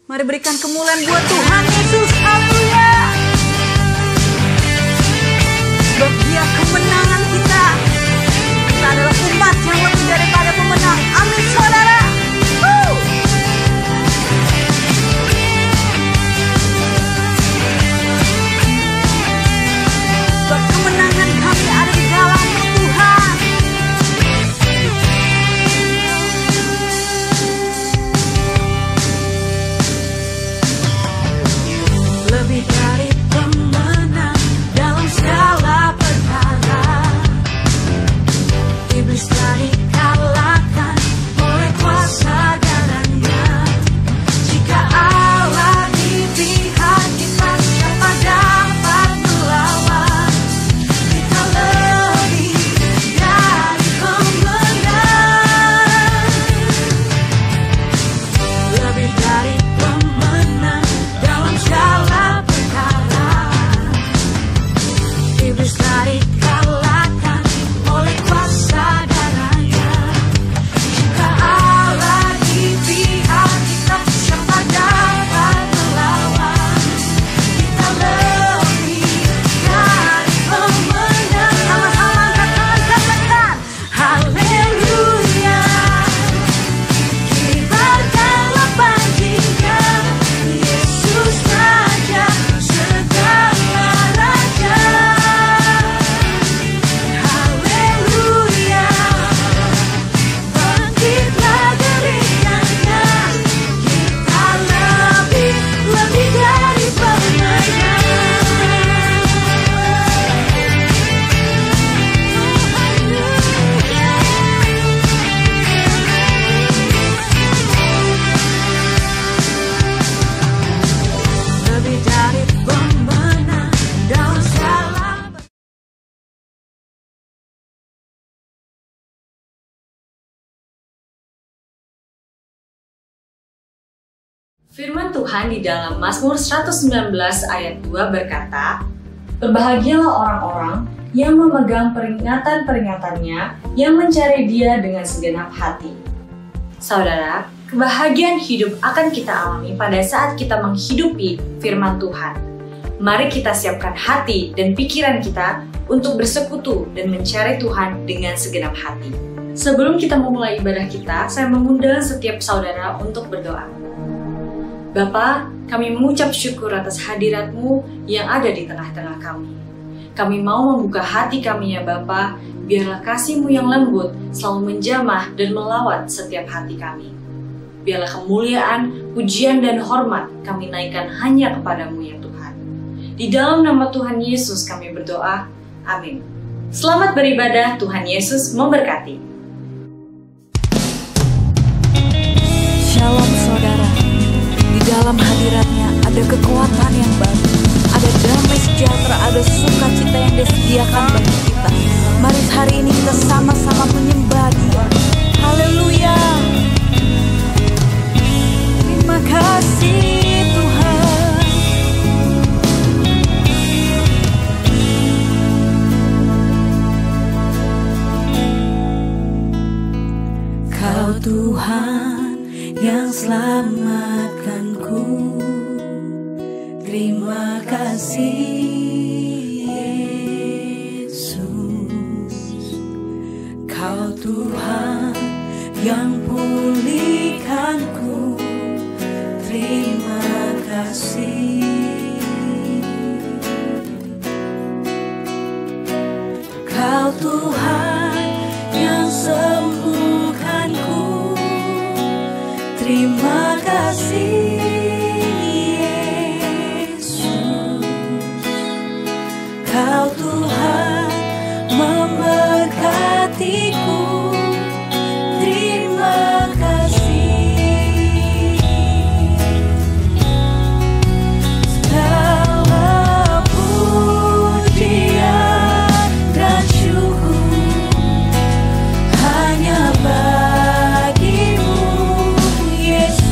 Mari berikan kemuliaan buat Tuhan Yesus. Haleluya. Sebab Dia kemenangan kita. Kita adalah umat yang lebih daripada pemenang. Amin saudara. Sebab kemenangan kami ada di dalam Tuhan. Lebih dari pemenang dalam segala perkara, iblis telah dikalahkan oleh kuasa darahnya. Jika Allah di pihak kita, siapa dapat melawan? Kita lebih dari pemenang, lebih dari pemenang dalam segala perkara. Iblis telah dikalahkan oleh kuasa darahnya. Jika Allah di pihak kita, siapa dapat melawan? Kita lebih dari pemenang. Sama-sama katakan, haleluya. Kibarkanlah panjinya, Yesus Raja segala raja. Haleluya. Bangkitlah dirikannya, kita lebih dari pemenang. Lebih dari pemenang dalam segala. Firman Tuhan di dalam Mazmur 119 ayat 2 berkata, "Berbahagialah orang-orang yang memegang peringatan-peringatannya, yang mencari Dia dengan segenap hati." Saudara, kebahagiaan hidup akan kita alami pada saat kita menghidupi firman Tuhan. Mari kita siapkan hati dan pikiran kita untuk bersekutu dan mencari Tuhan dengan segenap hati. Sebelum kita memulai ibadah kita, saya mengundang setiap saudara untuk berdoa. Bapa, kami mengucap syukur atas hadirat-Mu yang ada di tengah-tengah kami. Kami mau membuka hati kami ya Bapa, biarlah kasih-Mu yang lembut selalu menjamah dan melawat setiap hati kami. Biarlah kemuliaan, pujian, dan hormat kami naikkan hanya kepada-Mu ya Tuhan. Di dalam nama Tuhan Yesus kami berdoa, amin. Selamat beribadah, Tuhan Yesus memberkati. Shalom saudara. Di dalam hadirat-Nya ada kekuatan yang baru, ada damai sejahtera, ada sukacita yang disediakan bagi kita. Mari hari ini kita sama-sama menyembah Dia. Haleluya. Terima kasih Tuhan. Kau Tuhan yang selamatkanku, terima kasih Yesus. Kau Tuhan yang pulihkanku, terima kasih. Kau Tuhan yang sembuhkanku, terima kasih Yesus. Kau Tuhan memberkatiku, terima kasih. Segala pujian dan syukur hanya bagimu Yesus.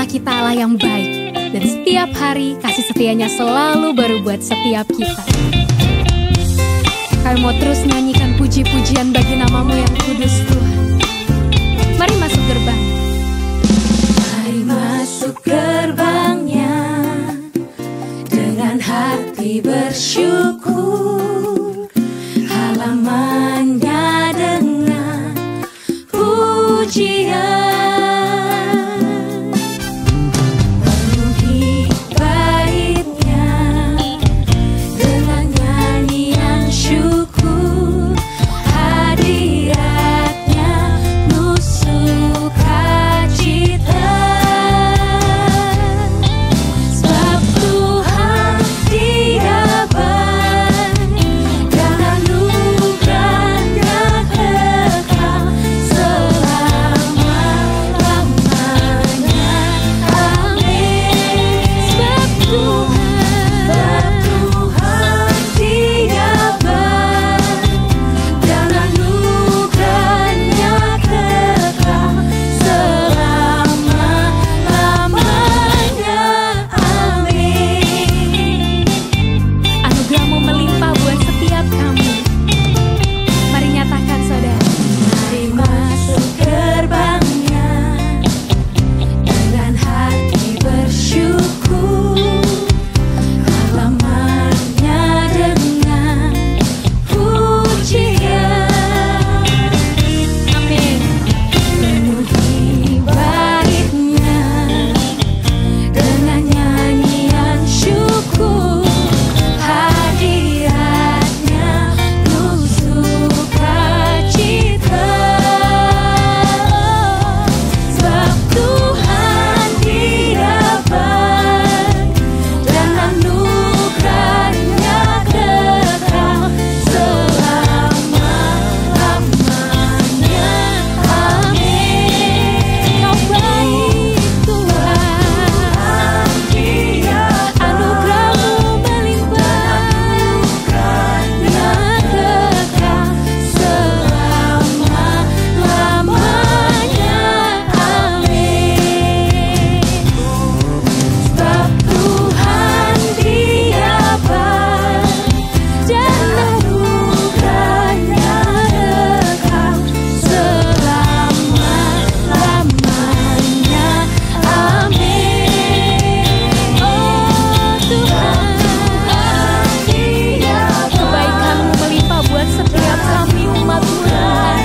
Allah kita Allah yang baik, dan setiap hari kasih setianya selalu baru buat setiap kita. Kami mau terus nyanyikan puji-pujian bagi namamu yang kudus Tuhan. Mari masuk gerbang. Mari masuk gerbangnya dengan hati bersyukur, halamannya dengan pujian. Penuhi baitnya dengan nyanyian syukur, hadiratnya penuh sukacita. Sebab Tuhan Dia baik dan anugerahnya kekal selama-lamanya. Amin. Sebab Tuhan Dia baik dan anugerahnya kekal selama-lamanya. Amin. Anugerahmu melimpah buat setiap kami. Mari nyatakan saudara. Mari masuk gerbangnya dengan hati bersyukur, halamannya dengan pujian. Amin. Penuhi baitnya dengan nyanyian syukur, hadiratnya penuh sukacita. Sebab Tuhan Dia baik dan anugerahnya kekal selama-lamanya. Amin. Kau baik Tuhan, anugerahmu melimpah, Anugerahnya kekal selama-lamanya. Amin. Sebab Tuhan Dia baik dan anugerahnya kekal selama-lamanya. Amin. Oh Tuhan Dia kebaikanmu melimpah buat setiap kami umat-Mu Tuhan.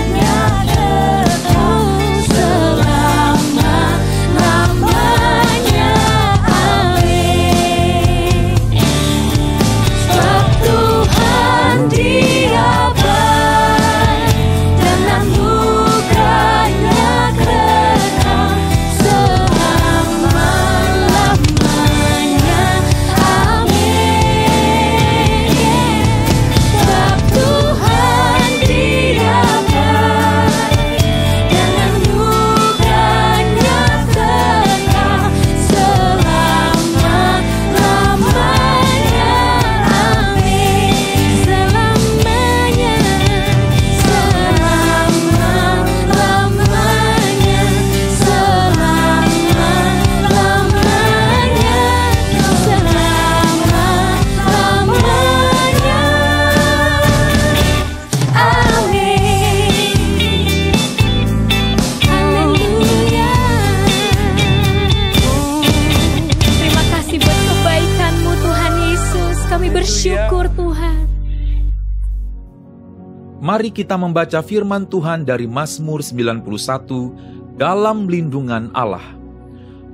selama-lamanya. Amin. Sebab Tuhan Dia baik dan anugerahnya kekal selama-lamanya. Amin. Sebab Tuhan Dia baik dan anugerahnya kekal selama-lamanya. Amin. Selamanya, selama-lamanya, selama-lamanya, selama-lamanya. Amin. Haleluya. Terima kasih buat kebaikan-Mu Tuhan Yesus. Kami bersyukur Tuhan. Mari kita membaca firman Tuhan dari Mazmur 91 dalam lindungan Allah.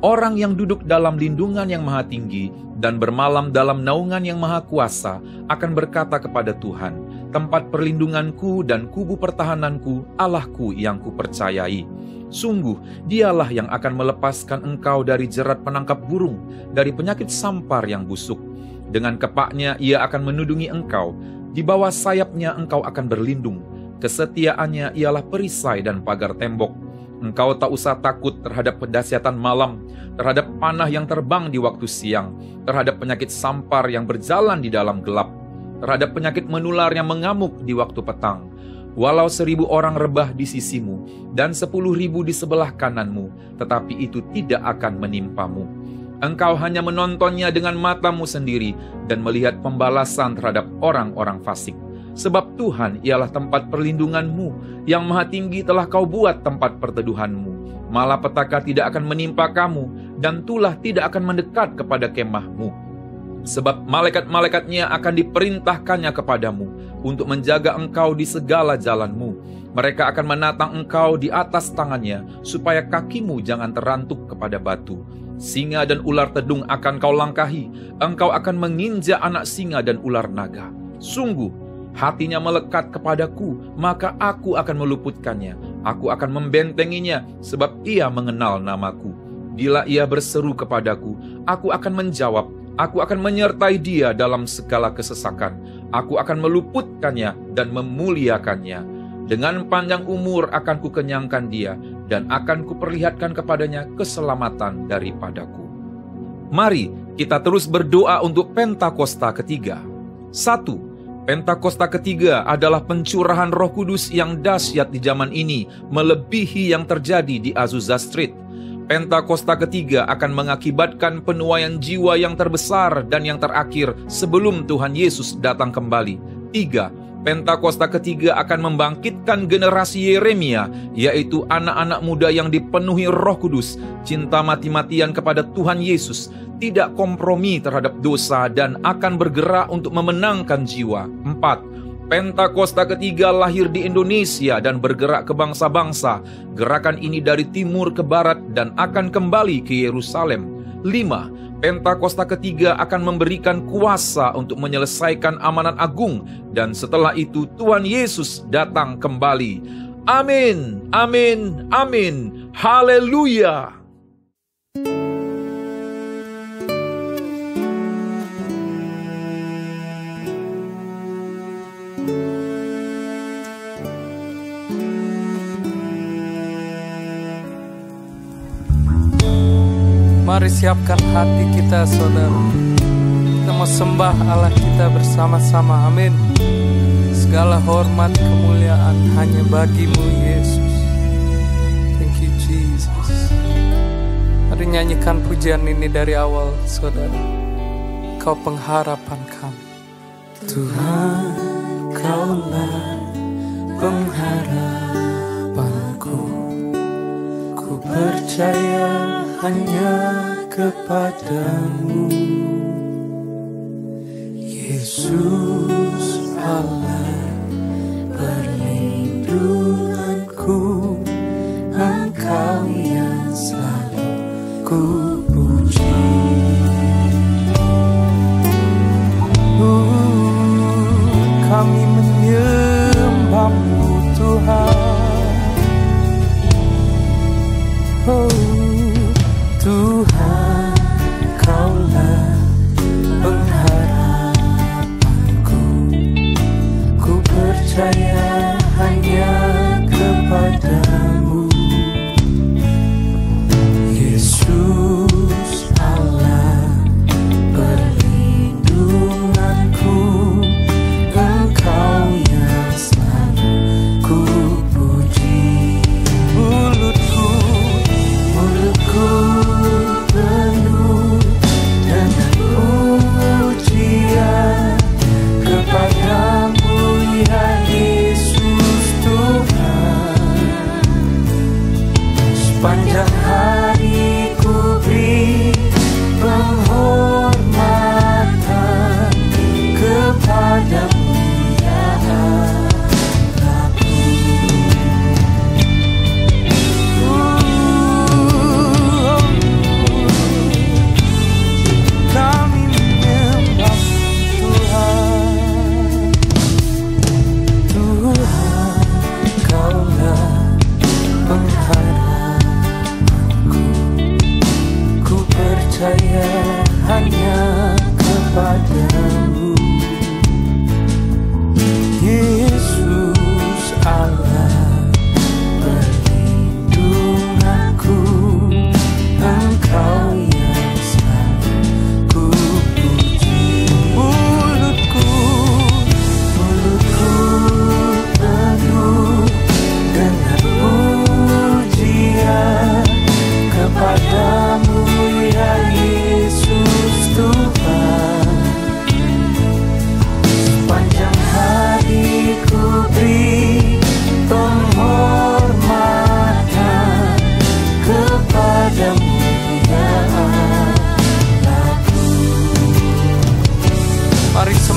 Orang yang duduk dalam lindungan yang maha tinggi dan bermalam dalam naungan yang maha kuasa akan berkata kepada Tuhan, tempat perlindunganku dan kubu pertahananku, Allahku yang kupercayai. Sungguh, Dialah yang akan melepaskan engkau dari jerat penangkap burung, dari penyakit sampar yang busuk. Dengan kepaknya Ia akan menudungi engkau, di bawah sayapnya engkau akan berlindung. Kesetiaannya ialah perisai dan pagar tembok. Engkau tak usah takut terhadap pendahsyatan malam, terhadap panah yang terbang di waktu siang, terhadap penyakit sampar yang berjalan di dalam gelap, terhadap penyakit menular yang mengamuk di waktu petang. Walau 1000 orang rebah di sisimu dan 10.000 di sebelah kananmu, tetapi itu tidak akan menimpamu. Engkau hanya menontonnya dengan matamu sendiri dan melihat pembalasan terhadap orang-orang fasik. Sebab Tuhan ialah tempat perlindunganmu, yang Maha Tinggi telah kau buat tempat perteduhanmu. Malapetaka tidak akan menimpa kamu, dan tulah tidak akan mendekat kepada kemahmu. Sebab malaikat-malaikatnya akan diperintahkannya kepadamu untuk menjaga engkau di segala jalanmu. Mereka akan menatang engkau di atas tangannya, supaya kakimu jangan terantuk kepada batu. Singa dan ular tedung akan kau langkahi, engkau akan menginjak anak singa dan ular naga. Sungguh, hatinya melekat kepadaku, maka aku akan meluputkannya. Aku akan membentenginya, sebab ia mengenal namaku. Bila ia berseru kepadaku, aku akan menjawab. Aku akan menyertai dia dalam segala kesesakan. Aku akan meluputkannya dan memuliakannya. Dengan panjang umur akan kukenyangkan dia, dan akan kuperlihatkan kepadanya keselamatan daripadaku. Mari kita terus berdoa untuk Pentakosta ketiga. 1. Pentakosta ketiga adalah pencurahan Roh Kudus yang dahsyat di zaman ini, melebihi yang terjadi di Azusa Street. Pentakosta ketiga akan mengakibatkan penuaian jiwa yang terbesar dan yang terakhir sebelum Tuhan Yesus datang kembali. 3. Pentakosta ketiga akan membangkitkan generasi Yeremia, yaitu anak-anak muda yang dipenuhi Roh Kudus, cinta mati-matian kepada Tuhan Yesus, tidak kompromi terhadap dosa, dan akan bergerak untuk memenangkan jiwa. 4. Pentakosta ketiga lahir di Indonesia dan bergerak ke bangsa-bangsa. Gerakan ini dari timur ke barat dan akan kembali ke Yerusalem. 5. Pentakosta ketiga akan memberikan kuasa untuk menyelesaikan amanat agung, dan setelah itu Tuhan Yesus datang kembali. Amin, amin, amin. Haleluya. Mari siapkan hati kita, saudara. Kita mau sembah Allah kita bersama-sama. Amin. Segala hormat kemuliaan hanya bagimu, Yesus. Thank you, Jesus. Mari nyanyikan pujian ini dari awal, saudara. Kau pengharapan kami. Tuhan, Kaulah pengharapanku. Ku percaya hanya kepadamu, Yesus Allah perlindunganku. Engkau yang selalu ku puji. Kami menyembah-Mu Tuhan. Tuhan, Kaulah pengharapanku. Ku percaya hanya kepadamu, Yesus Allah perlindunganku. Engkau yang selalu ku puji. Mulutku penuh dengan pujian kepadamu, ya Yesus.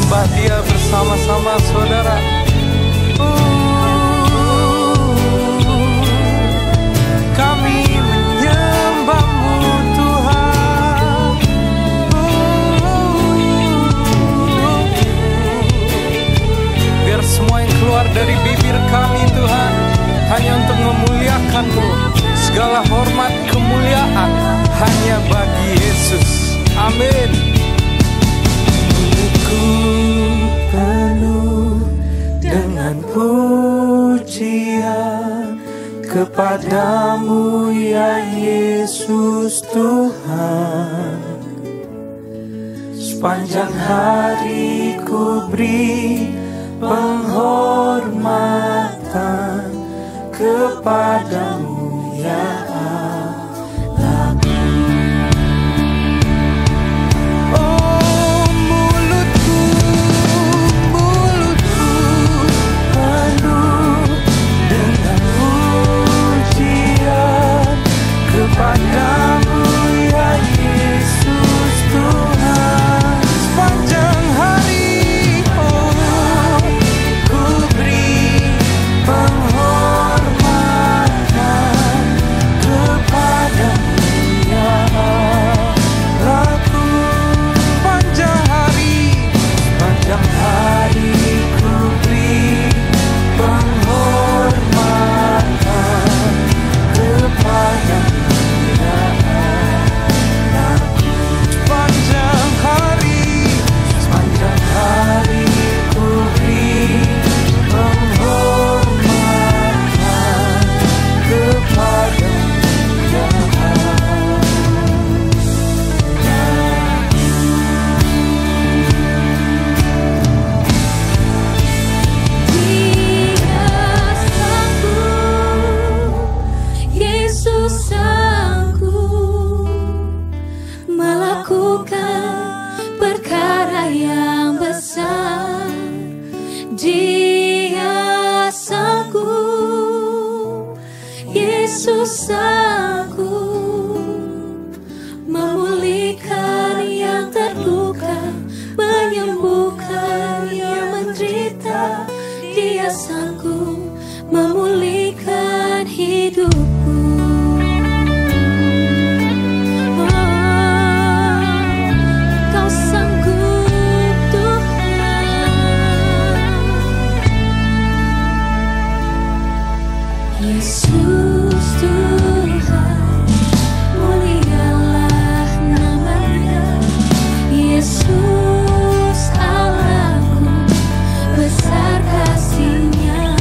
menyembah Dia bersama-sama saudara. Kami menyembah-Mu Tuhan. Biar semua yang keluar dari bibir kami Tuhan hanya untuk memuliakan-Mu. Segala hormat kemuliaan hanya bagi Yesus. Amin. Mulutku penuh dengan pujian kepadamu ya Yesus Tuhan. Sepanjang hari ku beri penghormatan kepadamu ya Allahku. Oh mulutku penuh dengan pujian kepadamu ya Yesus Tuhan. Sepanjang hari ku beri penghormatan kepadamu ya Allahku. Sepanjang hari ku beri penghormatan kepadamu ya Allahku. Sepanjang hari ku beri penghormatan kepadamu ya Yesus sanggup melakukan perkara yang besar. Dia sanggup, Yesus sanggup memulihkan yang terluka, menyembuhkan yang menderita. Dia sanggup memulihkan hidupku. Kau sanggup Tuhan. Yesus Tuhan, mulialah nama-Nya. Yesus Allahku, besar kasih-Nya.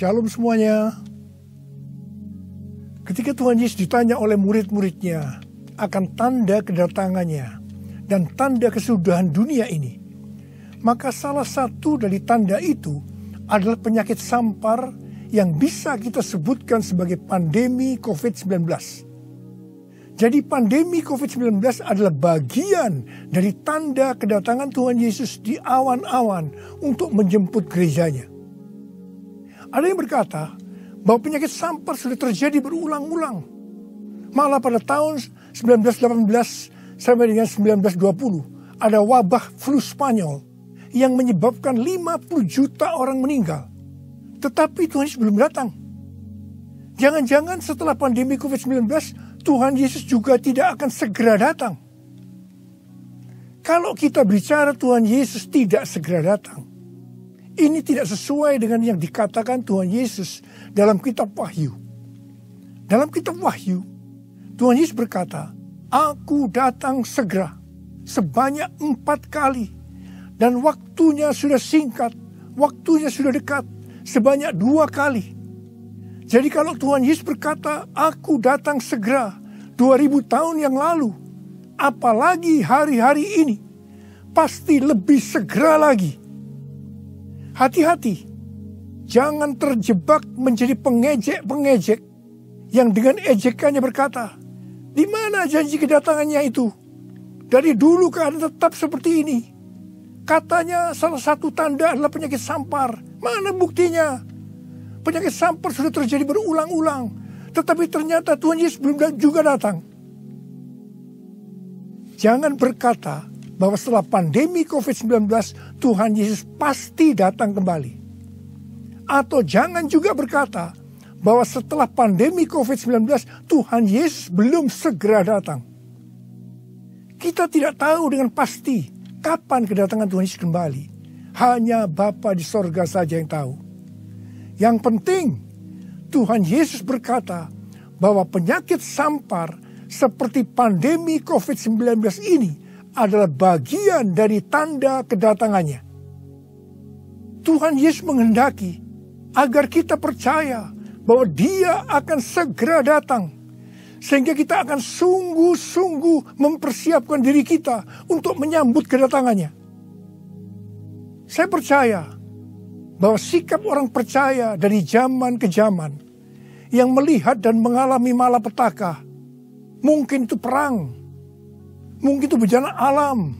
Shalom semuanya. Ketika Tuhan Yesus ditanya oleh murid-muridnya akan tanda kedatangannya dan tanda kesudahan dunia ini, maka salah satu dari tanda itu adalah penyakit sampar yang bisa kita sebutkan sebagai pandemi COVID-19. Jadi pandemi COVID-19 adalah bagian dari tanda kedatangan Tuhan Yesus di awan-awan untuk menjemput gerejanya. Ada yang berkata bahwa penyakit sampar sudah terjadi berulang-ulang. Malah pada tahun 1918 sampai dengan 1920 ada wabah flu Spanyol yang menyebabkan 50 juta orang meninggal. Tetapi Tuhan Yesus belum datang. Jangan-jangan setelah pandemi COVID-19 Tuhan Yesus juga tidak akan segera datang. Kalau kita bicara Tuhan Yesus tidak segera datang, ini tidak sesuai dengan yang dikatakan Tuhan Yesus dalam kitab Wahyu. Dalam kitab Wahyu, Tuhan Yesus berkata, "Aku datang segera sebanyak 4 kali. Dan waktunya sudah singkat, waktunya sudah dekat sebanyak 2 kali." Jadi kalau Tuhan Yesus berkata, "Aku datang segera" 2000 tahun yang lalu, apalagi hari-hari ini, pasti lebih segera lagi. Hati-hati, jangan terjebak menjadi pengejek-pengejek yang dengan ejekannya berkata, "Di mana janji kedatangannya itu? Dari dulu keadaan tetap seperti ini. Katanya salah satu tanda adalah penyakit sampar. Mana buktinya? Penyakit sampar sudah terjadi berulang-ulang. Tetapi ternyata Tuhan Yesus belum juga datang." Jangan berkata bahwa setelah pandemi COVID-19 Tuhan Yesus pasti datang kembali. Atau jangan juga berkata bahwa setelah pandemi COVID-19 Tuhan Yesus belum segera datang. Kita tidak tahu dengan pasti kapan kedatangan Tuhan Yesus kembali. Hanya Bapa di sorga saja yang tahu. Yang penting, Tuhan Yesus berkata bahwa penyakit sampar seperti pandemi COVID-19 ini adalah bagian dari tanda kedatangannya. Tuhan Yesus menghendaki agar kita percaya bahwa Dia akan segera datang. Sehingga kita akan sungguh-sungguh mempersiapkan diri kita untuk menyambut kedatangannya. Saya percaya bahwa sikap orang percaya dari zaman ke zaman yang melihat dan mengalami malapetaka, mungkin itu perang, mungkin itu bencana alam,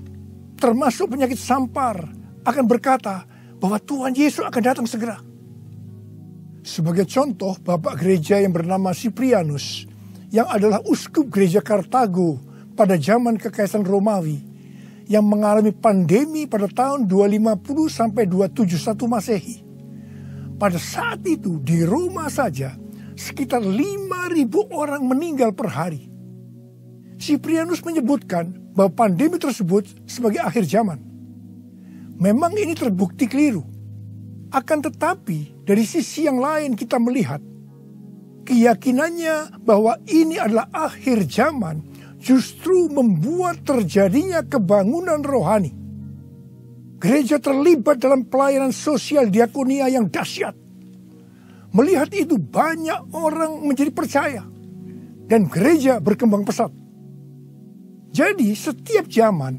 termasuk penyakit sampar, akan berkata bahwa Tuhan Yesus akan datang segera. Sebagai contoh, Bapak Gereja yang bernama Cyprianus, yang adalah uskup gereja Kartago pada zaman Kekaisaran Romawi, yang mengalami pandemi pada tahun 250 sampai 271 Masehi. Pada saat itu di Roma saja sekitar 5.000 orang meninggal per hari. Cyprianus menyebutkan bahwa pandemi tersebut sebagai akhir zaman. Memang ini terbukti keliru. Akan tetapi dari sisi yang lain kita melihat keyakinannya bahwa ini adalah akhir zaman justru membuat terjadinya kebangunan rohani. Gereja terlibat dalam pelayanan sosial diakonia yang dahsyat. Melihat itu banyak orang menjadi percaya dan gereja berkembang pesat. Jadi setiap zaman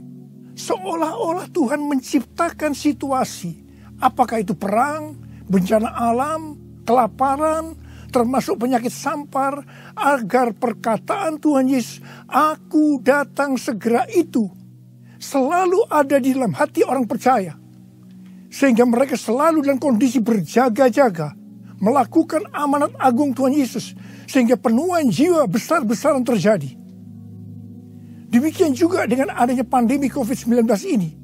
seolah-olah Tuhan menciptakan situasi, apakah itu perang, bencana alam, kelaparan, termasuk penyakit sampar, agar perkataan Tuhan Yesus, "Aku datang segera" itu selalu ada di dalam hati orang percaya. Sehingga mereka selalu dalam kondisi berjaga-jaga, melakukan amanat agung Tuhan Yesus, sehingga penuaian jiwa besar-besaran terjadi. Demikian juga dengan adanya pandemi COVID-19 ini,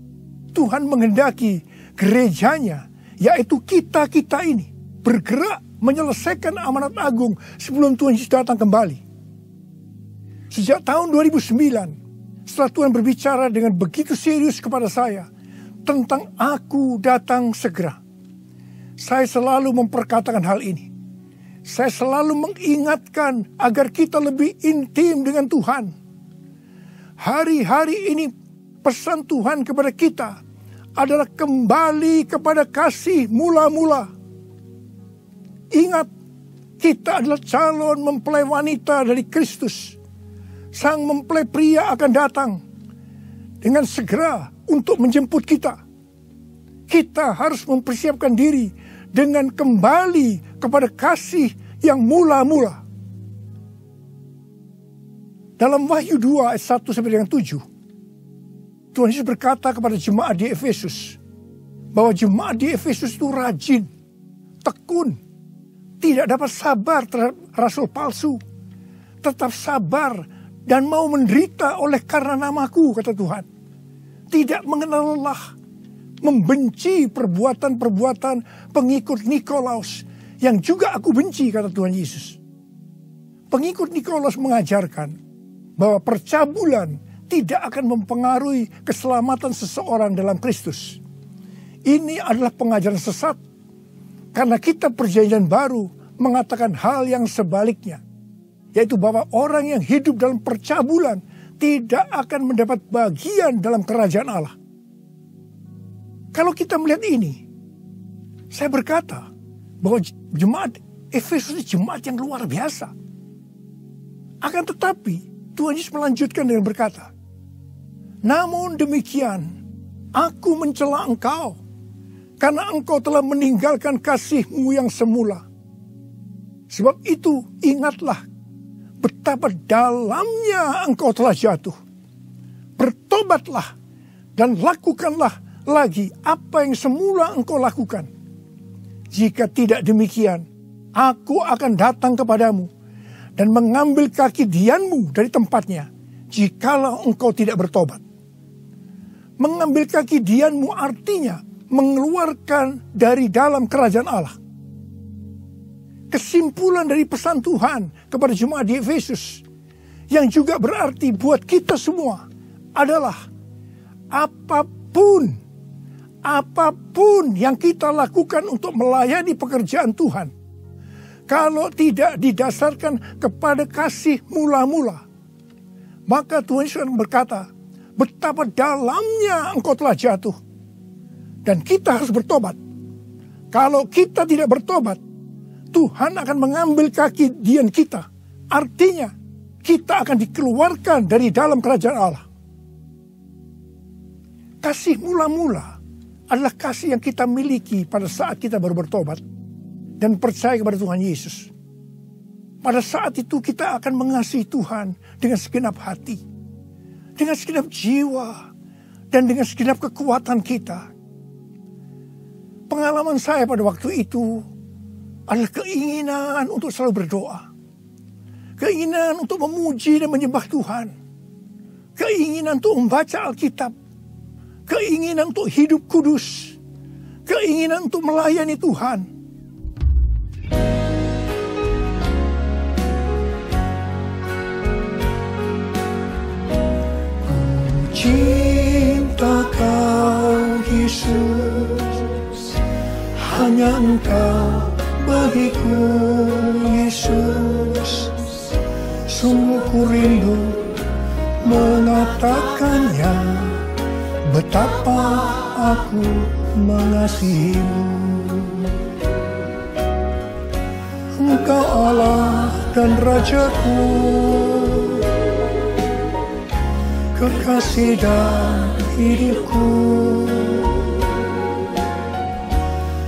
Tuhan menghendaki gerejanya, yaitu kita-kita ini, bergerak menyelesaikan amanat agung sebelum Tuhan Yesus datang kembali. Sejak tahun 2009, setelah Tuhan berbicara dengan begitu serius kepada saya tentang "Aku datang segera", saya selalu memperkatakan hal ini. Saya selalu mengingatkan agar kita lebih intim dengan Tuhan. Hari-hari ini pesan Tuhan kepada kita adalah kembali kepada kasih mula-mula. Ingat, kita adalah calon mempelai wanita dari Kristus. Sang mempelai pria akan datang dengan segera untuk menjemput kita. Kita harus mempersiapkan diri dengan kembali kepada kasih yang mula-mula. Dalam Wahyu 2 ayat 1 sampai dengan 7, Tuhan Yesus berkata kepada jemaat di Efesus, bahwa jemaat di Efesus itu rajin, tekun, tidak dapat sabar terhadap rasul palsu, tetap sabar dan mau menderita oleh karena namaku, kata Tuhan. Tidak mengenal lelah, membenci perbuatan-perbuatan pengikut Nikolaus yang juga aku benci, kata Tuhan Yesus. Pengikut Nikolaus mengajarkan bahwa percabulan tidak akan mempengaruhi keselamatan seseorang dalam Kristus. Ini adalah pengajaran sesat, karena kitab Perjanjian Baru mengatakan hal yang sebaliknya, yaitu bahwa orang yang hidup dalam percabulan tidak akan mendapat bagian dalam kerajaan Allah. Kalau kita melihat ini, saya berkata bahwa jemaat Efesus ini jemaat yang luar biasa. Akan tetapi Tuhan Yesus melanjutkan dengan berkata, namun demikian aku mencela engkau, karena engkau telah meninggalkan kasih-Mu yang semula. Sebab itu ingatlah betapa dalamnya engkau telah jatuh. Bertobatlah dan lakukanlah lagi apa yang semula engkau lakukan. Jika tidak demikian, aku akan datang kepadamu dan mengambil kaki dianmu dari tempatnya, jikalau engkau tidak bertobat. Mengambil kaki dianmu artinya mengeluarkan dari dalam kerajaan Allah. Kesimpulan dari pesan Tuhan kepada jemaat di Efesus, yang juga berarti buat kita semua, adalah apapun yang kita lakukan untuk melayani pekerjaan Tuhan, kalau tidak didasarkan kepada kasih mula-mula, maka Tuhan Yesus berkata, betapa dalamnya engkau telah jatuh. Dan kita harus bertobat. Kalau kita tidak bertobat, Tuhan akan mengambil kaki dian kita. Artinya, kita akan dikeluarkan dari dalam kerajaan Allah. Kasih mula-mula adalah kasih yang kita miliki pada saat kita baru bertobat dan percaya kepada Tuhan Yesus. Pada saat itu kita akan mengasihi Tuhan dengan segenap hati, dengan segenap jiwa, dan dengan segenap kekuatan kita. Pengalaman saya pada waktu itu adalah keinginan untuk selalu berdoa. Keinginan untuk memuji dan menyembah Tuhan. Keinginan untuk membaca Alkitab. Keinginan untuk hidup kudus. Keinginan untuk melayani Tuhan. Ku cinta Kau, Yesus. Hanya Engkau bagiku, Yesus. Sungguh ku rindu mengatakannya, betapa aku mengasihimu. Engkau Allah dan Rajaku, kekasih dan hidupku.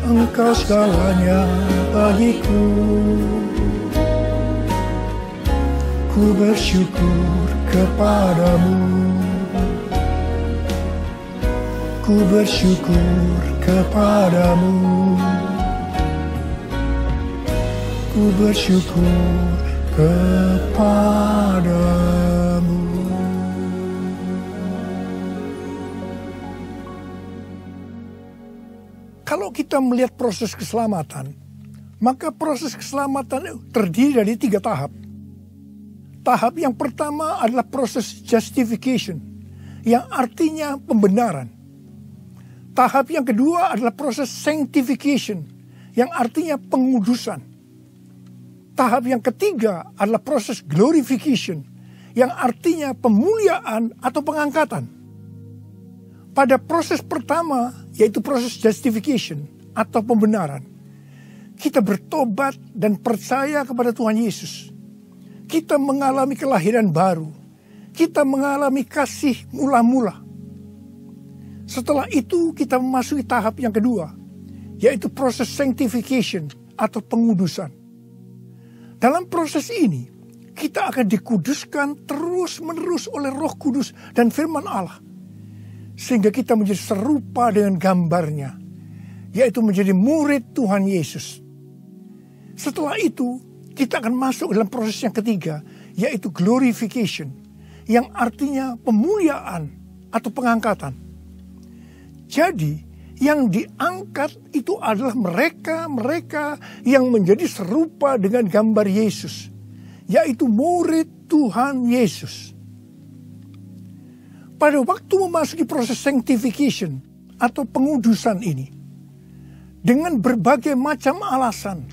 Engkau segalanya bagiku. Ku bersyukur kepadamu. Ku bersyukur kepadamu. Ku bersyukur kepadamu. Kalau kita melihat proses keselamatan, maka proses keselamatan terdiri dari 3 tahap. Tahap yang pertama adalah proses justification, yang artinya pembenaran. Tahap yang kedua adalah proses sanctification, yang artinya pengudusan. Tahap yang ketiga adalah proses glorification, yang artinya pemuliaan atau pengangkatan. Pada proses pertama, yaitu proses justification atau pembenaran, kita bertobat dan percaya kepada Tuhan Yesus, kita mengalami kelahiran baru, kita mengalami kasih mula-mula. Setelah itu kita memasuki tahap yang kedua, yaitu proses sanctification atau pengudusan. Dalam proses ini, kita akan dikuduskan terus-menerus oleh Roh Kudus dan firman Allah, sehingga kita menjadi serupa dengan gambarnya, yaitu menjadi murid Tuhan Yesus. Setelah itu, kita akan masuk dalam proses yang ketiga, yaitu glorification, yang artinya pemuliaan atau pengangkatan. Jadi, yang diangkat itu adalah mereka yang menjadi serupa dengan gambar Yesus, yaitu murid Tuhan Yesus. Pada waktu memasuki proses sanctification atau pengudusan ini, dengan berbagai macam alasan,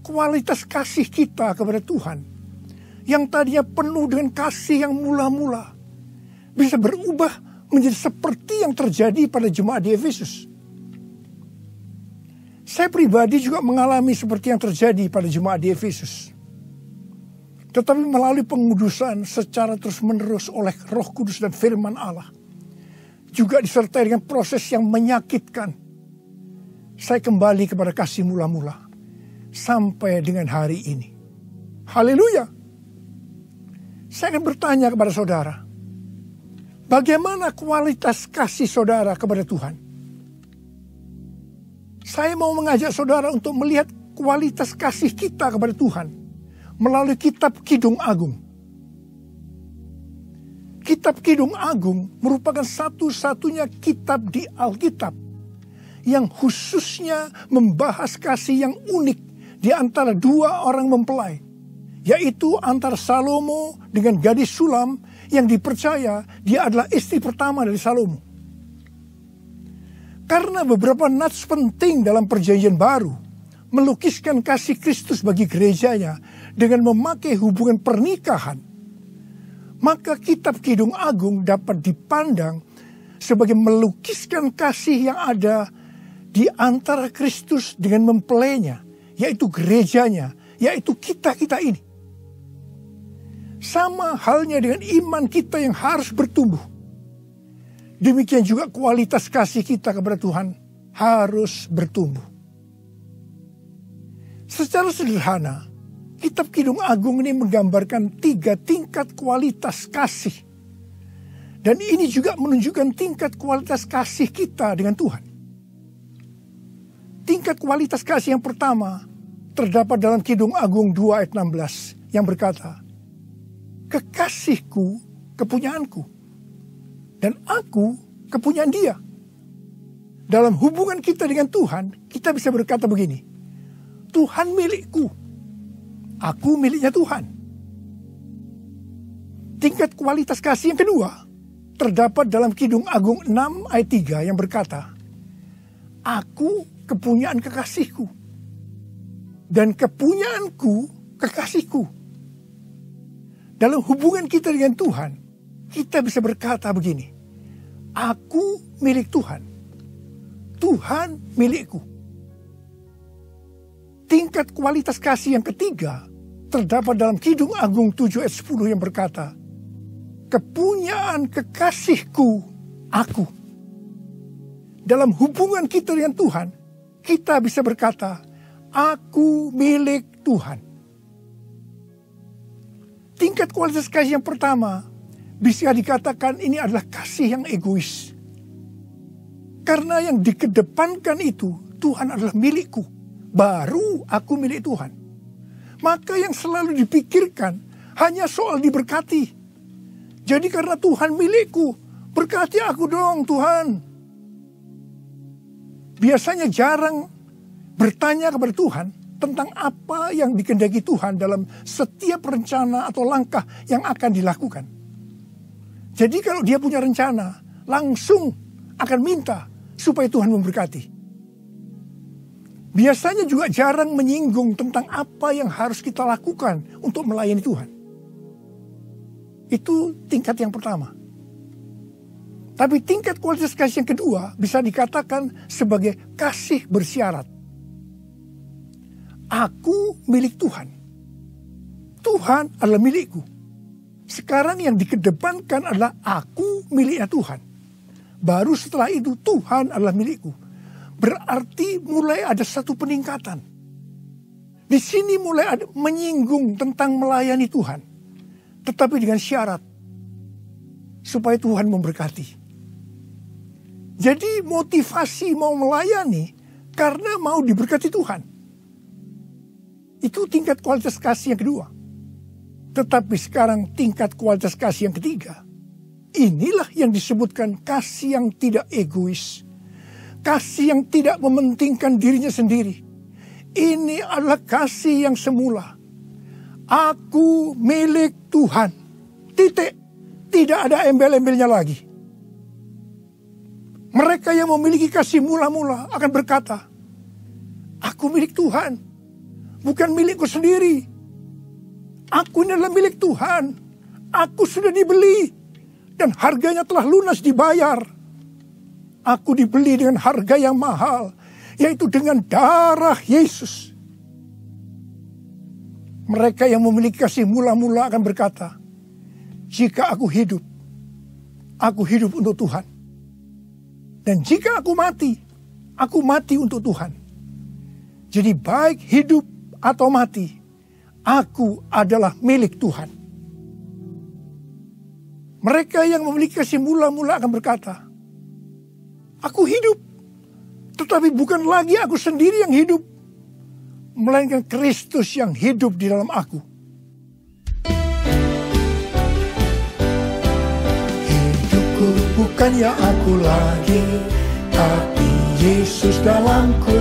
kualitas kasih kita kepada Tuhan yang tadinya penuh dengan kasih yang mula-mula bisa berubah menjadi seperti yang terjadi pada jemaat di Efesus. Saya pribadi juga mengalami seperti yang terjadi pada jemaat di Efesus. Tetapi melalui pengudusan secara terus-menerus oleh Roh Kudus dan firman Allah, juga disertai dengan proses yang menyakitkan, saya kembali kepada kasih mula-mula sampai dengan hari ini. Haleluya. Saya akan bertanya kepada saudara, bagaimana kualitas kasih saudara kepada Tuhan? Saya mau mengajak saudara untuk melihat kualitas kasih kita kepada Tuhan melalui kitab Kidung Agung. Kitab Kidung Agung merupakan satu-satunya kitab di Alkitab yang khususnya membahas kasih yang unik di antara dua orang mempelai, yaitu antara Salomo dengan gadis Sulam yang dipercaya dia adalah istri pertama dari Salomo. Karena beberapa nats penting dalam Perjanjian Baru melukiskan kasih Kristus bagi gerejanya dengan memakai hubungan pernikahan, maka kitab Kidung Agung dapat dipandang sebagai melukiskan kasih yang ada di antara Kristus dengan mempelainya, yaitu gerejanya, yaitu kita-kita ini. Sama halnya dengan iman kita yang harus bertumbuh, demikian juga kualitas kasih kita kepada Tuhan harus bertumbuh. Secara sederhana, kitab Kidung Agung ini menggambarkan 3 tingkat kualitas kasih. Dan ini juga menunjukkan tingkat kualitas kasih kita dengan Tuhan. Tingkat kualitas kasih yang pertama terdapat dalam Kidung Agung 2 ayat 16 yang berkata, kekasihku kepunyaanku, dan aku kepunyaan dia. Dalam hubungan kita dengan Tuhan, kita bisa berkata begini, Tuhan milikku, aku miliknya Tuhan. Tingkat kualitas kasih yang kedua terdapat dalam Kidung Agung 6 ayat 3 yang berkata, aku kepunyaan kekasihku, dan kepunyaanku kekasihku. Dalam hubungan kita dengan Tuhan, kita bisa berkata begini, aku milik Tuhan, Tuhan milikku. Tingkat kualitas kasih yang ketiga terdapat dalam Kidung Agung 7 ayat 10 yang berkata, kepunyaan kekasihku aku. Dalam hubungan kita dengan Tuhan, kita bisa berkata, aku milik Tuhan. Tingkat kualitas kasih yang pertama bisa dikatakan ini adalah kasih yang egois. Karena yang dikedepankan itu, Tuhan adalah milikku, baru aku milik Tuhan. Maka yang selalu dipikirkan hanya soal diberkati. Jadi karena Tuhan milikku, berkati aku dong Tuhan. Biasanya jarang bertanya kepada Tuhan tentang apa yang dikehendaki Tuhan dalam setiap rencana atau langkah yang akan dilakukan. Jadi kalau dia punya rencana, langsung akan minta supaya Tuhan memberkati. Biasanya juga jarang menyinggung tentang apa yang harus kita lakukan untuk melayani Tuhan. Itu tingkat yang pertama. Tapi tingkat kualitas kasih yang kedua bisa dikatakan sebagai kasih bersyarat. Aku milik Tuhan. Tuhan adalah milikku. Sekarang yang dikedepankan adalah aku miliknya Tuhan. Baru setelah itu Tuhan adalah milikku. Berarti mulai ada satu peningkatan. Di sini mulai ada menyinggung tentang melayani Tuhan. Tetapi dengan syarat. Supaya Tuhan memberkati. Jadi motivasi mau melayani karena mau diberkati Tuhan. Itu tingkat kualitas kasih yang kedua. Tetapi sekarang tingkat kualitas kasih yang ketiga. Inilah yang disebutkan kasih yang tidak egois. Kasih yang tidak mementingkan dirinya sendiri. Ini adalah kasih yang semula. Aku milik Tuhan. Titik. Tidak ada embel-embelnya lagi. Mereka yang memiliki kasih mula-mula akan berkata, aku milik Tuhan. Bukan milikku sendiri. Aku ini adalah milik Tuhan. Aku sudah dibeli. Dan harganya telah lunas dibayar. Aku dibeli dengan harga yang mahal. Yaitu dengan darah Yesus. Mereka yang memiliki kasih mula-mula akan berkata, jika aku hidup untuk Tuhan. Dan jika aku mati untuk Tuhan. Jadi baik hidup atau mati, aku adalah milik Tuhan. Mereka yang memiliki kasih mula-mula akan berkata, aku hidup, tetapi bukan lagi aku sendiri yang hidup, melainkan Kristus yang hidup di dalam aku. Hidupku bukannya aku lagi, tapi Yesus dalamku.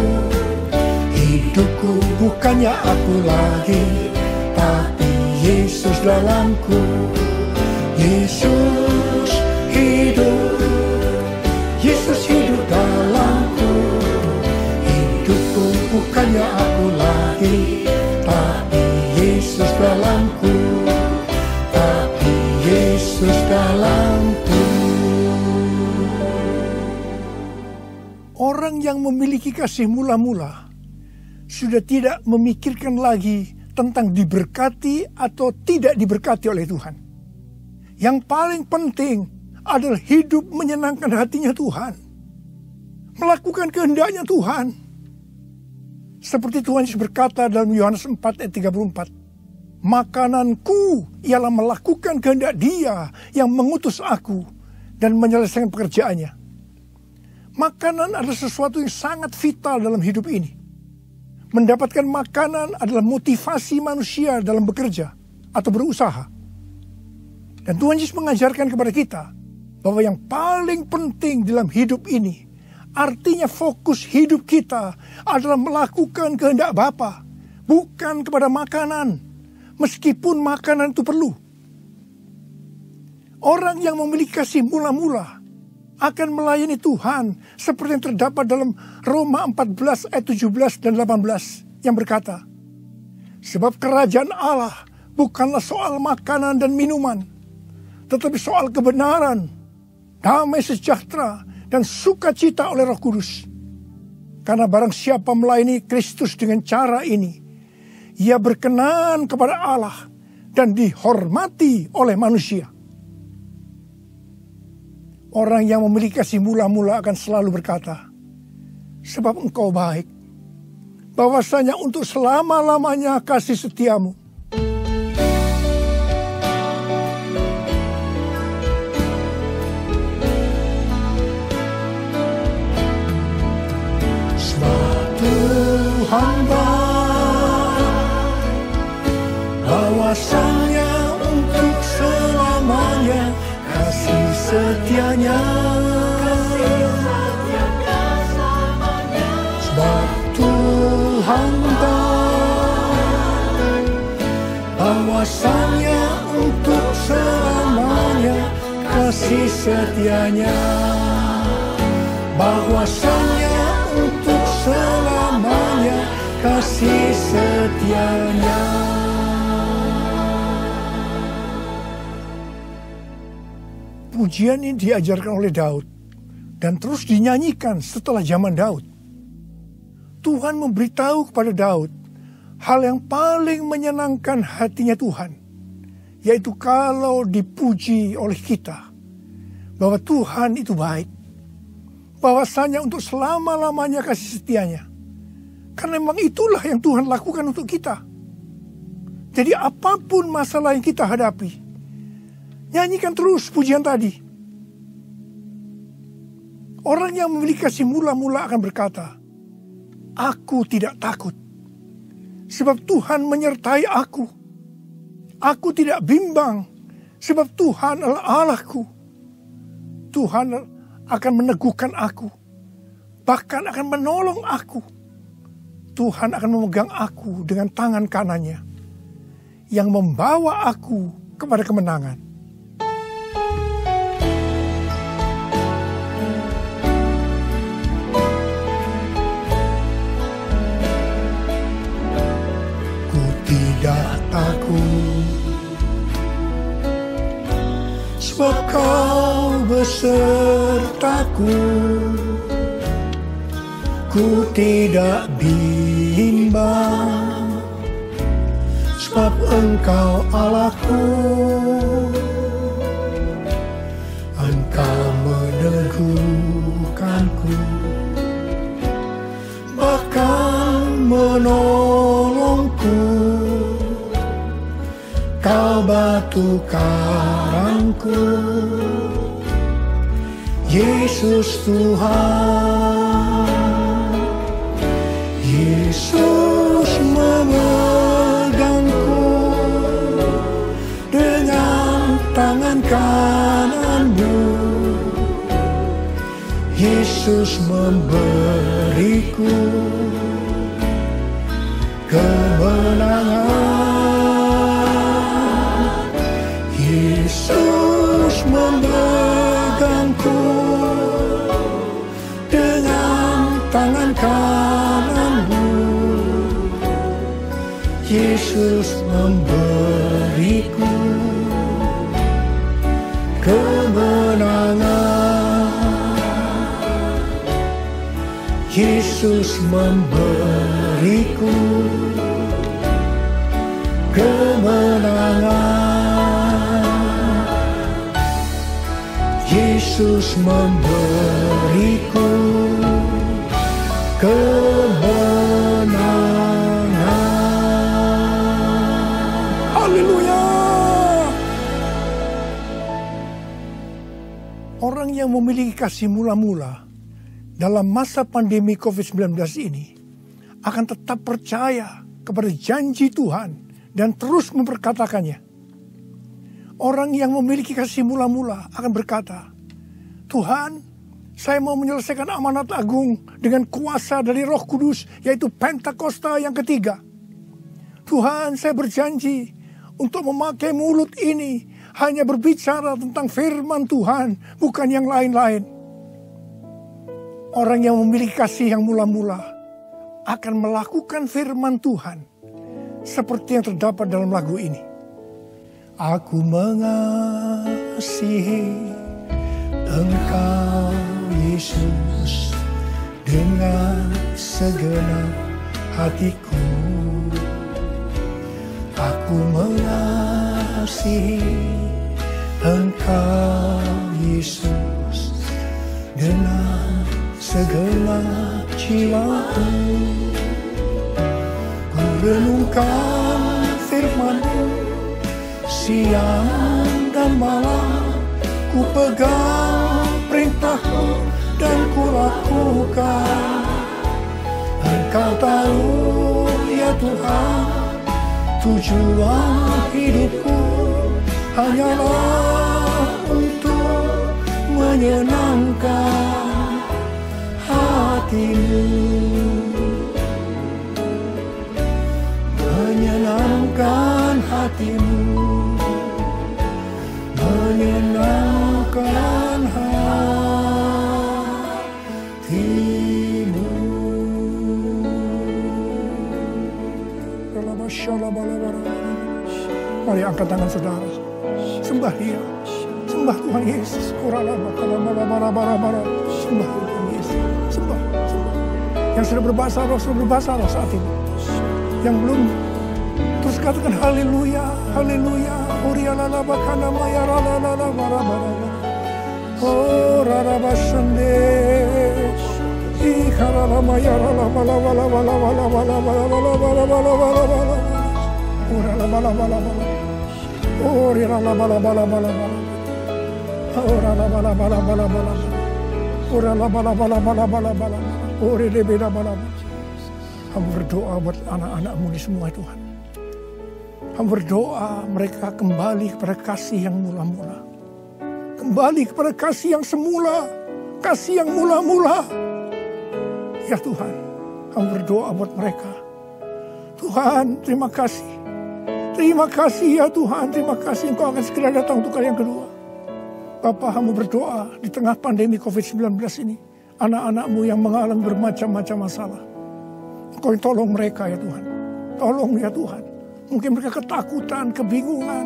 Hidupku bukannya aku lagi, tapi Yesus dalamku. Yesus hidup, Yesus hidup dalamku. Hidupku bukannya aku lagi, tapi Yesus dalamku. Tapi Yesus dalamku. Orang yang memiliki kasih mula-mula sudah tidak memikirkan lagi tentang diberkati atau tidak diberkati oleh Tuhan. Yang paling penting adalah hidup menyenangkan hatinya Tuhan. Melakukan kehendaknya Tuhan. Seperti Tuhan Yesus berkata dalam Yohanes 4 ayat 34. Makananku ialah melakukan kehendak Dia yang mengutus aku dan menyelesaikan pekerjaannya. Makanan adalah sesuatu yang sangat vital dalam hidup ini. Mendapatkan makanan adalah motivasi manusia dalam bekerja atau berusaha. Dan Tuhan Yesus mengajarkan kepada kita bahwa yang paling penting dalam hidup ini, artinya fokus hidup kita adalah melakukan kehendak Bapa, bukan kepada makanan, meskipun makanan itu perlu. Orang yang memiliki kasih mula-mula akan melayani Tuhan seperti yang terdapat dalam Roma 14 ayat 17 dan 18 yang berkata, sebab kerajaan Allah bukanlah soal makanan dan minuman, tetapi soal kebenaran, damai sejahtera, dan sukacita oleh Roh Kudus. Karena barang siapa melayani Kristus dengan cara ini, ia berkenan kepada Allah dan dihormati oleh manusia. Orang yang memiliki kasih mula-mula akan selalu berkata, sebab engkau baik, bahwasanya untuk selama-lamanya kasih setiamu. Hamba bahwasanya untuk selamanya kasih setianya, sebab Tuhan bahwasanya untuk selamanya kasih setianya, bahwasanya untuk selamanya kasih setianya. Pujian ini diajarkan oleh Daud dan terus dinyanyikan setelah zaman Daud. Tuhan memberitahu kepada Daud hal yang paling menyenangkan hatinya Tuhan, yaitu kalau dipuji oleh kita, bahwa Tuhan itu baik, bahwasanya untuk selama-lamanya kasih setianya. Karena memang itulah yang Tuhan lakukan untuk kita. Jadi apapun masalah yang kita hadapi, nyanyikan terus pujian tadi. Orang yang memiliki kasih mula-mula akan berkata, aku tidak takut, sebab Tuhan menyertai aku. Aku tidak bimbang, sebab Tuhan adalah Allahku. Tuhan akan meneguhkan aku, bahkan akan menolong aku. Tuhan akan memegang aku dengan tangan kanannya, yang membawa aku kepada kemenangan. Ku tidak takut, sebab Kau besertaku. Ku tidak bimbang, sebab Engkau Allahku. Engkau meneguhkanku, bahkan menolongku. Kau batu karangku, Yesus Tuhan. Yesus memegangku dengan tangan kanan-Mu. Yesus memberiku kemenangan. Yesus memegangku dengan tangan kanan-Mu. Yesus memberiku kemenangan. Yesus memberiku kemenangan. Yesus memberiku kemenangan. Haleluya. Orang yang memiliki kasih mula-mula dalam masa pandemi COVID-19 ini akan tetap percaya kepada janji Tuhan dan terus memperkatakannya. Orang yang memiliki kasih mula-mula akan berkata, Tuhan, saya mau menyelesaikan amanat agung dengan kuasa dari Roh Kudus, yaitu Pentakosta yang ketiga. Tuhan, saya berjanji untuk memakai mulut ini hanya berbicara tentang firman Tuhan, bukan yang lain-lain. Orang yang memiliki kasih yang mula-mula akan melakukan firman Tuhan seperti yang terdapat dalam lagu ini. Aku mengasihi Engkau Yesus dengan segenap hatiku. Aku mengasihi Engkau Yesus dengan segenap jiwaku. Ku renungkan firman-Mu siang dan malam, ku pegang perintah-Mu dan ku lakukan. Engkau tahu ya Tuhan, tujuan hidupku hanyalah untuk menyenangkan hati-Mu. Menyenangkan hati-Mu, menyenangkan hati-Mu. Mari angkat tangan saudara, sembah Dia, sembah Tuhan Yesus. Sembah Tuhan Yesus, sembah. Yang sudah berbahasa roh saat ini. Yang belum, terus katakan haleluya, haleluya. Orialala bakana maya ralala barabara. Oh rarabasande. Ikarala maya rala bala bala bala bala bala bala bala bala bala bala bala. Orala bala bala bala. Orialala bala bala bala bala. Orala bala bala bala bala. Orala bala bala bala bala bala. Ore de beda bala. Hamba berdoa buat anak-anak-Mu di semua Tuhan. Hamba berdoa mereka kembali kepada kasih yang mula-mula. Kembali kepada kasih yang semula. Kasih yang mula-mula. Ya Tuhan, hamba berdoa buat mereka. Tuhan, terima kasih. Terima kasih ya Tuhan, terima kasih Engkau akan segera datang untuk kali yang kedua. Bapa, hamba berdoa di tengah pandemi COVID-19 ini. Anak-anak-Mu yang mengalami bermacam-macam masalah. Engkau yang tolong mereka ya Tuhan. Tolong ya Tuhan. Mungkin mereka ketakutan, kebingungan.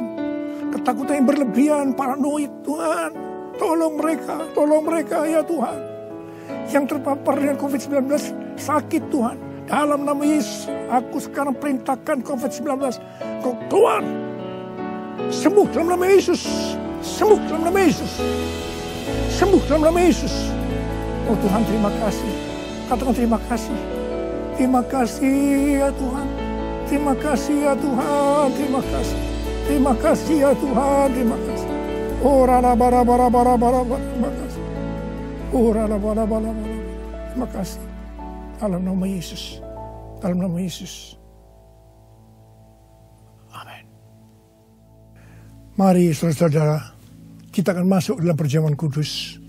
Ketakutan yang berlebihan, paranoid Tuhan. Tolong mereka ya Tuhan. Yang terpapar dengan COVID-19 sakit Tuhan. Dalam nama Yesus, aku sekarang perintahkan COVID-19. Kau keluar. Sembuh dalam nama Yesus. Sembuh dalam nama Yesus. Sembuh dalam nama Yesus. Oh Tuhan, terima kasih. Katakan terima kasih. Terima kasih ya Tuhan. Terima kasih ya Tuhan. Terima kasih. Terima kasih ya Tuhan. Terima kasih. Oh rala bara bara bara bara bara. Terima kasih. Oh rala bara bara bara. Terima kasih. Dalam nama Yesus. Dalam nama Yesus. Amin. Mari saudara-saudara, kita akan masuk dalam perjamuan kudus.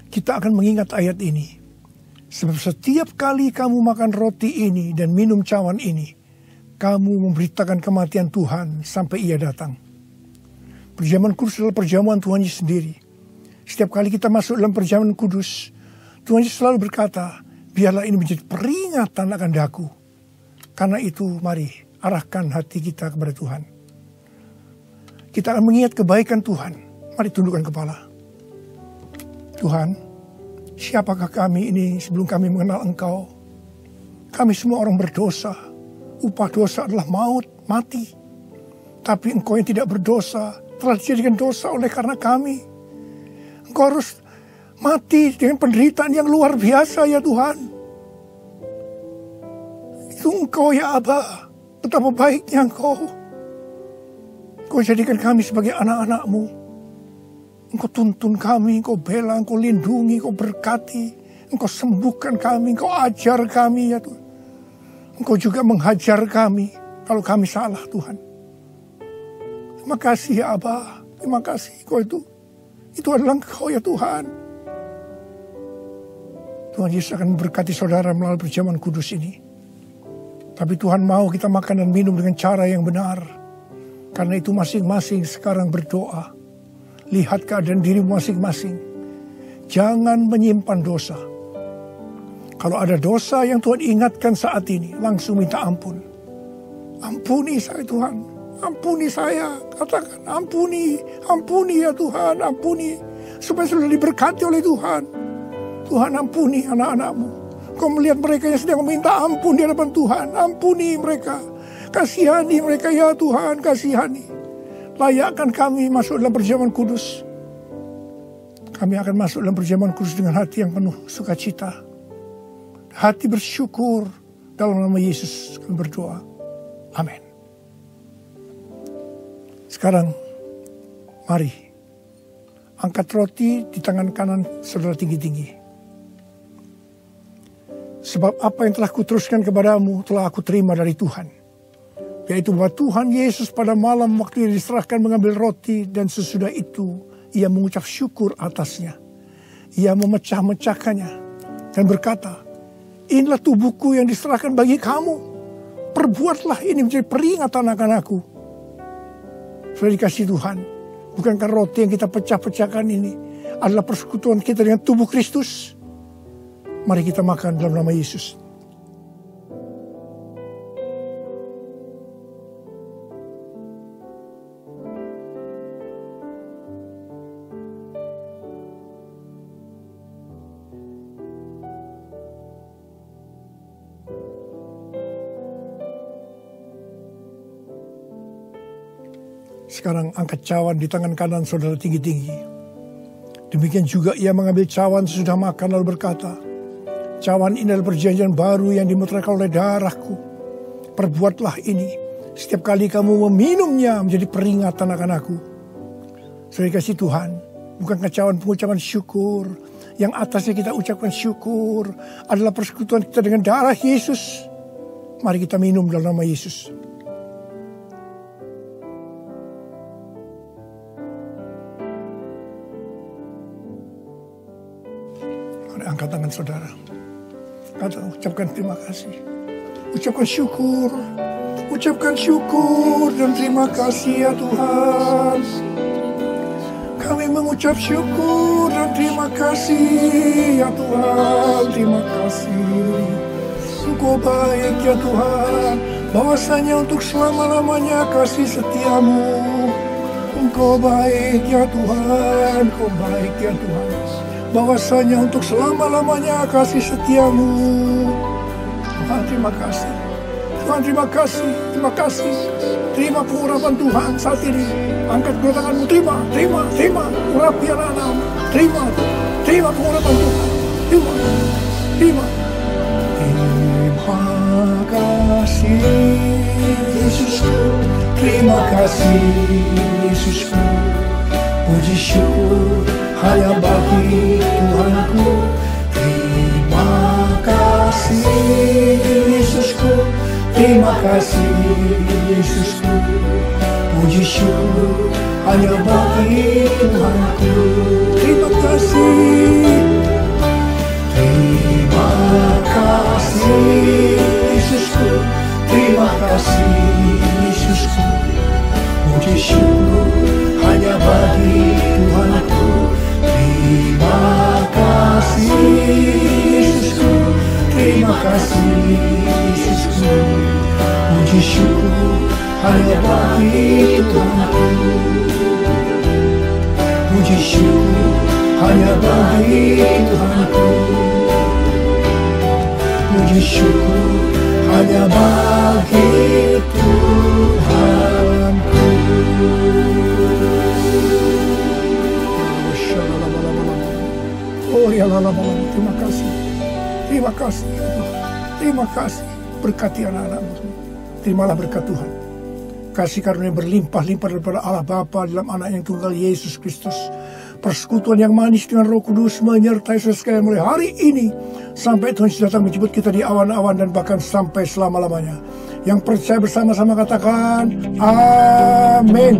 Kita akan mengingat ayat ini. Sebab setiap kali kamu makan roti ini dan minum cawan ini, kamu memberitakan kematian Tuhan sampai Ia datang. Perjamuan kudus adalah perjamuan Tuhan Yesus sendiri. Setiap kali kita masuk dalam perjamuan kudus, Tuhan Yesus selalu berkata, biarlah ini menjadi peringatan akan daku. Karena itu mari arahkan hati kita kepada Tuhan. Kita akan mengingat kebaikan Tuhan. Mari tundukkan kepala. Tuhan, siapakah kami ini sebelum kami mengenal Engkau? Kami semua orang berdosa. Upah dosa adalah maut, mati. Tapi Engkau yang tidak berdosa telah dijadikan dosa oleh karena kami. Engkau harus mati dengan penderitaan yang luar biasa ya Tuhan. Itu Engkau ya Aba. Betapa baiknya Engkau. Engkau jadikan kami sebagai anak-anak-Mu. Engkau tuntun kami, Engkau bela, Engkau lindungi, Engkau berkati. Engkau sembuhkan kami, Engkau ajar kami ya Tuhan. Engkau juga menghajar kami kalau kami salah Tuhan. Terima kasih ya Aba. Terima kasih Engkau itu adalah Engkau ya Tuhan. Tuhan Yesus akan memberkati saudara melalui perjamuan kudus ini. Tapi Tuhan mau kita makan dan minum dengan cara yang benar. Karena itu masing-masing sekarang berdoa. Lihat keadaan dirimu masing-masing. Jangan menyimpan dosa. Kalau ada dosa yang Tuhan ingatkan saat ini, langsung minta ampun. Ampuni saya Tuhan. Ampuni saya. Katakan ampuni. Ampuni ya Tuhan. Ampuni. Supaya sudah diberkati oleh Tuhan. Tuhan ampuni anak-anak-Mu. Kau melihat mereka yang sedang meminta ampun di hadapan Tuhan. Ampuni mereka. Kasihani mereka ya Tuhan. Kasihani. Layakkan kami masuk dalam perjamuan kudus. Kami akan masuk dalam perjamuan kudus dengan hati yang penuh sukacita. Hati bersyukur. Dalam nama Yesus kami berdoa. Amin. Sekarang, mari. Angkat roti di tangan kanan saudara tinggi-tinggi. Sebab apa yang telah kuteruskan kepadamu telah aku terima dari Tuhan. Yaitu bahwa Tuhan Yesus pada malam waktu ia diserahkan mengambil roti dan sesudah itu ia mengucap syukur atasnya. Ia memecah-mecahkannya dan berkata, inilah tubuhku yang diserahkan bagi kamu. Perbuatlah ini menjadi peringatan akan aku. Sudah dikasih Tuhan. Bukankah roti yang kita pecah-pecahkan ini adalah persekutuan kita dengan tubuh Kristus? Mari kita makan dalam nama Yesus. Sekarang angkat cawan di tangan kanan saudara tinggi-tinggi. Demikian juga ia mengambil cawan sesudah makan lalu berkata, cawan ini adalah perjanjian baru yang dimeteraikan oleh darahku. Perbuatlah ini setiap kali kamu meminumnya menjadi peringatan akan aku. Saudara kasih Tuhan, bukan cawan pengucapan syukur. Yang atasnya kita ucapkan syukur adalah persekutuan kita dengan darah Yesus. Mari kita minum dalam nama Yesus. Mari angkat tangan saudara. Ucapkan terima kasih. Ucapkan syukur. Ucapkan syukur dan terima kasih ya Tuhan. Kami mengucap syukur dan terima kasih ya Tuhan. Terima kasih. Engkau baik ya Tuhan. Bahwasanya untuk selama-lamanya kasih setiamu. Engkau baik ya Tuhan. Engkau baik ya Tuhan. Bahwasanya untuk selama-lamanya kasih setiamu. Tuhan terima kasih. Tuhan terima kasih. Terima kasih. Terima pengurapan Tuhan saat ini. Angkat kedua tanganmu, terima urapi anak-anakmu. Terima pengurapan Tuhan. Terima kasih Yesusku. Terima kasih Yesusku. Puji syukur hanya bagi Tuhanku. Terima kasih Yesusku. Terima kasih Yesusku. Puji syukur hanya bagi Tuhanku. Terima kasih. Terima kasih Yesusku. Terima kasih Yesusku. Puji syukur hanya bagi Tuhanku. Terima kasih Yesusku. Terima kasih Yesusku. Puji syukur hanya bagi Tuhanku. Puji syukur hanya bagi Tuhanku. Puji syukur hanya bagi Tuhanku. Oh ya lama-lama, terima kasih. Terima kasih. Terima kasih. Berkati anak-anakmu. Terimalah berkat Tuhan. Kasih karunia berlimpah-limpah daripada Allah Bapa dalam anak yang tunggal Yesus Kristus. Persekutuan yang manis dengan Roh Kudus menyertai saudara sekalian mulai hari ini sampai Tuhan Yesus datang menjemput kita di awan-awan dan bahkan sampai selama-lamanya. Yang percaya bersama-sama katakan amin.